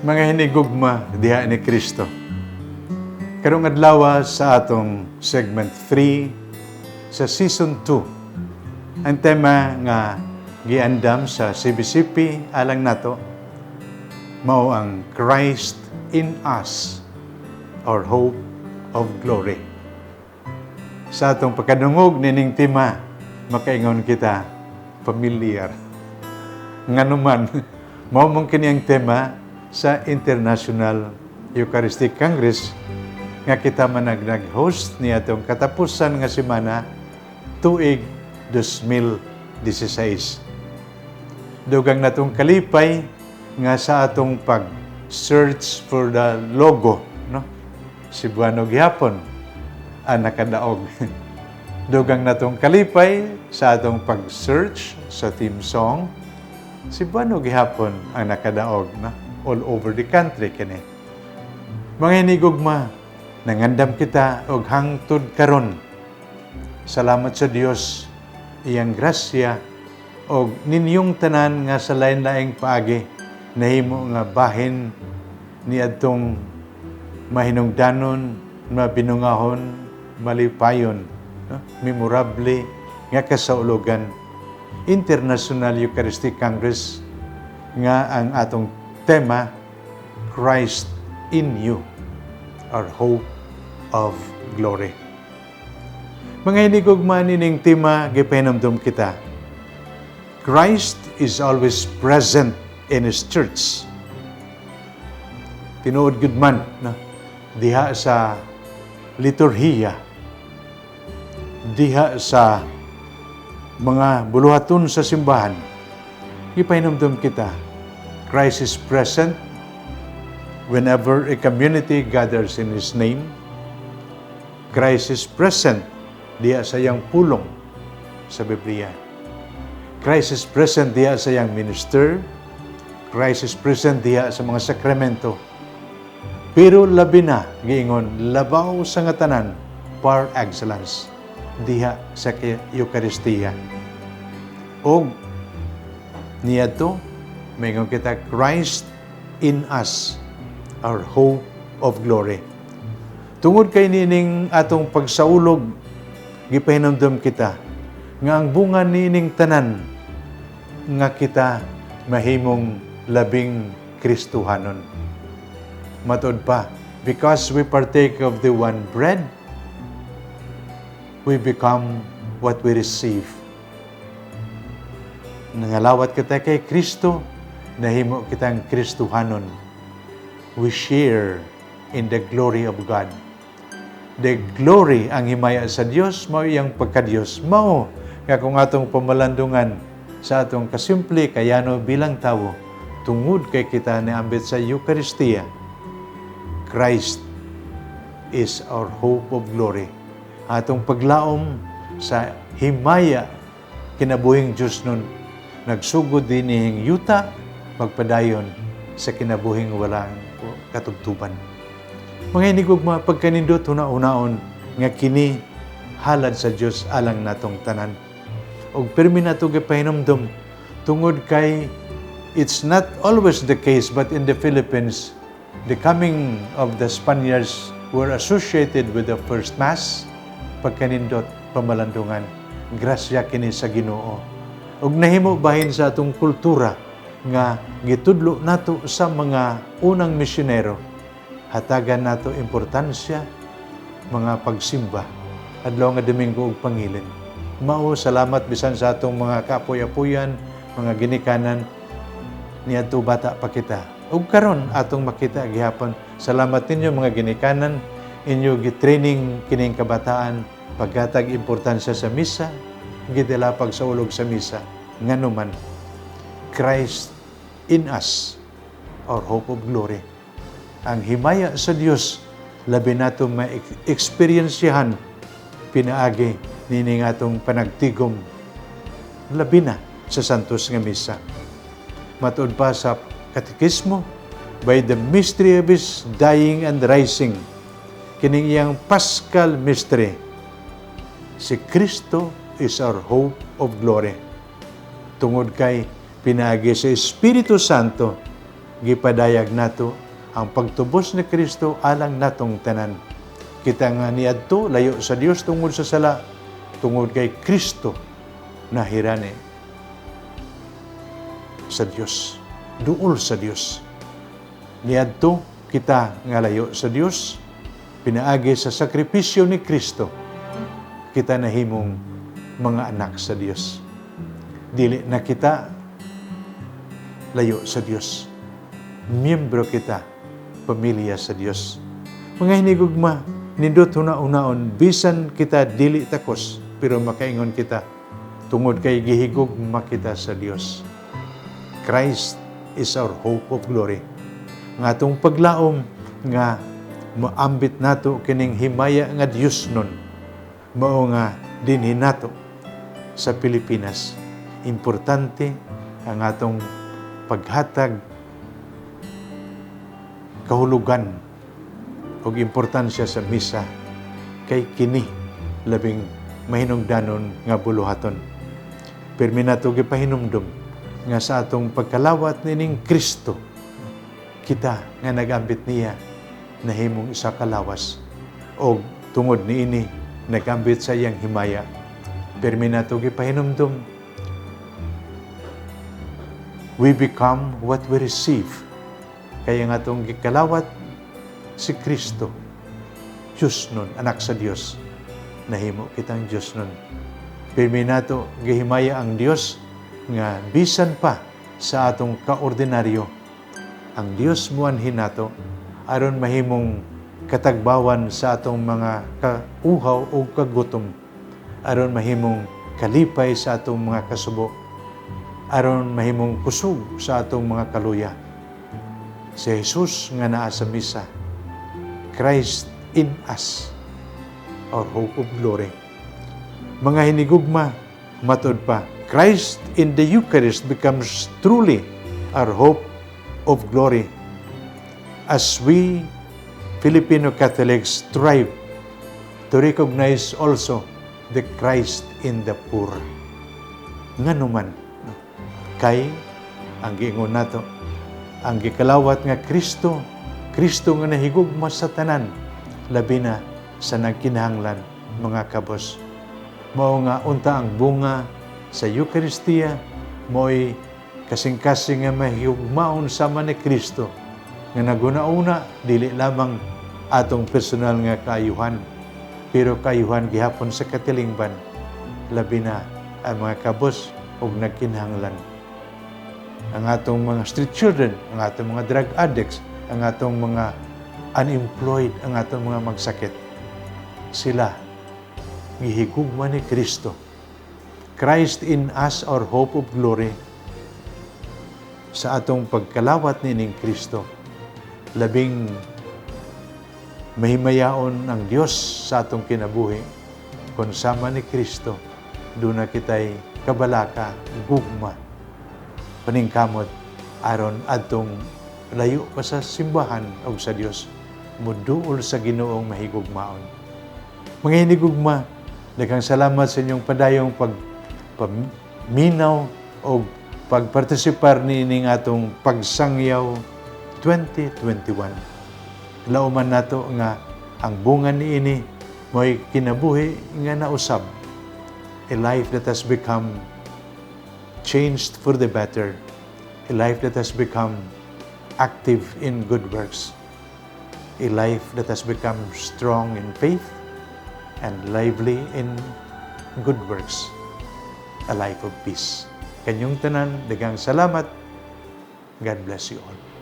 Mga hinigugma diha ni Kristo. Karong adlaw sa atong segment 3 sa season 2. Ang tema nga giandam sa CBCP alang nato mao ang Christ in us, our hope of glory. Sa atong pagkadungog nining tema, makaingon kita familiar. Nganuman, mao man kini ang tema sa International Eucharistic Congress nga kita man nag-host ni atong katapusan nga semana tuig 2016. Dugang natong kalipay nga sa atong pag-search for the logo, no? Cebuano gihapon ang nakadaog. Dugang natong kalipay sa atong pag-search sa theme song, Cebuano gihapon ang nakadaog, no? All over the country kini. Mga hinigugma, nangandam kita og hangtod karon. Salamat sa Dios, iyang grasya og ninyong tanan nga sa lain-laing paagi nahimo nga bahin ni adtong mahinungdanon, mabinungahon, malipayon, no? Memorable nga kasaulogan. International Eucharistic Congress nga ang atong tema, Christ in you, our hope of glory. Mga hinigugma nining tema, gipahinumdum kita. Christ is always present in His church. Tinuod gud man, no? Diha sa liturhiya, diha sa mga buluhaton sa simbahan, gipahinumdum kita. Christ is present whenever a community gathers in His name. Christ is present diya sa iyang pulong sa Biblia. Christ is present diya sa iyang minister. Christ is present diya sa mga sakramento. Pero labi na, giingon, labaw sa nga tanan, par excellence, diya sa Eucharistia. O niyato, mayroon kita, Christ in us, our hope of glory. Tungod kay nining atong pagsaulog, gipahinumdum kita, nga ang bunga nining tanan, nga kita mahimong labing Kristuhanon. Matod pa, because we partake of the one bread, we become what we receive. Nangalawat kita kay Kristo, nahimo kitang Kristuhanon. We share in the glory of God. The glory ang himaya sa Dios, mao iyang pagka-Dios. Mao nga kung atong pamalandungan sa atong kasimple kayano bilang tawo, tungod kay kita niambit sa Eucharistia, Christ is our hope of glory. Atong paglaom sa himaya kinabuhing Dios nun, nagsugod dinihing yuta, magpadayon sa kinabuhing walang katugtuban. Mga hinigugma, pagkanindot huna-unaon nga kini halad sa Dios alang natong tanan. Og pirmi nato gipahinumdum tungod kay it's not always the case, but in the Philippines, the coming of the Spaniards were associated with the first Mass, pagkanindot pamalandungan, grasya kini sa Ginoo. Og nahimo bahin sa atong kultura nga gitudlo nato sa mga unang misyonero, hatagan nato importansya mga pagsimba adlaw nga Domingo ug Pangilin. Mao salamat bisan sa atong mga kapoy-apuyan, mga ginikanan niadto bata pa kita. Ug karon atong makita gihapon, salamat ninyo mga ginikanan, inyo gitraining kining kabataan paghatag importansya sa misa, gidilapag sa ulog sa misa. Nganuman, Christ in us, or hope of glory. Ang himaya sa Dios labi nato ma-experiensyahan pinaagi nining atong panagtigom labi na sa santos nga misa. Matuod pa sa katekismo, by the mystery of His dying and rising, kining iyang Paschal mystery, si Kristo is our hope of glory. Tungod kay pinaagi sa Espiritu Santo, gipadayag nato ang pagtubos ni Kristo alang natong tanan. Kita nga niadto layo sa Dios tungod sa sala, tungod kay Kristo nahirani sa Dios, duol sa Dios. Niadto kita nga layo sa Dios, pinaagi sa sakripisyo ni Kristo, kita nahimong mga anak sa Dios. Dili na kita layo sa Dios. Miyembro kita, pamilya sa Dios. Mga hinigugma, nindot huna-unaon, bisan kita dili takos, pero makaingon kita, tungod kay gihigugma kita sa Dios. Christ is our hope of glory. Nga atong paglaom, nga maambit nato kining himaya nga Dios nun, mao nga dinhi nato sa Pilipinas. Importante ang atong paghatag kahulugan o importansya sa misa kay kini labing mahinungdanon nga buluhaton. Pirmi nato gipahinumdum nga sa atong pagkalawat nining Kristo, kita nga nagambit niya nahimong isa kalawas o tungod niini nagambit sa iyang himaya. Pirmi nato gipahinumdum, we become what we receive. Kaya nga itong gikalawat si Kristo, Diyos nun, anak sa Diyos, nahimo kitang Diyos nun. Pirmi nato gihimaya ang Diyos nga bisan pa sa atong kaordinaryo, ang Diyos muanhin nato aron mahimong katagbawan sa atong mga kauhaw o kagutom, aron mahimong kalipay sa atong mga kasubo, aron mahimong kusog sa atong mga kaluya. Si Jesus nga naa sa misa, Christ in us, our hope of glory. Mga hinigugma, matod pa, Christ in the Eucharist becomes truly our hope of glory as we Filipino Catholics strive to recognize also the Christ in the poor. Nga naman, kay ang giingon nato, ang gikalawat nga Kristo, Kristo nga nahigugma sa tanan, labi na sa nagkinahanglan, mga kabos. Mao nga unta ang bunga sa Eucharistia, mo'y kasing-kasing nga mahigugmaon sama ni Kristo, nga naguna-una, dili lamang atong personal nga kaayuhan, pero kaayuhan gihapon sa katilingban, labi na ang mga kabos ug nagkinahanglan. Ang atong mga street children, ang atong mga drug addicts, ang atong mga unemployed, ang atong mga magsakit, sila gihigugma ni Kristo. Christ in us, our hope of glory. Sa atong pagkalawat nining Kristo, labing mahimayaon ang Diyos sa atong kinabuhi. Kung sama ni Kristo, doon na kita'y kabalaka, gugma, paningkamot, aron atong layo pa sa simbahan o sa Diyos, muduol sa Ginoong mahigugmaon. Mga hinigugma, daghang salamat sa inyong padayong pagpaminaw o pagpartisipar nining atong pagsangyaw 2021. Lauman nato nga ang bunga niini mo'y kinabuhi nga nausab. A life that has become changed for the better. A life that has become active in good works. A life that has become strong in faith and lively in good works. A life of peace. Kanyong tanan, daghang salamat. God bless you all.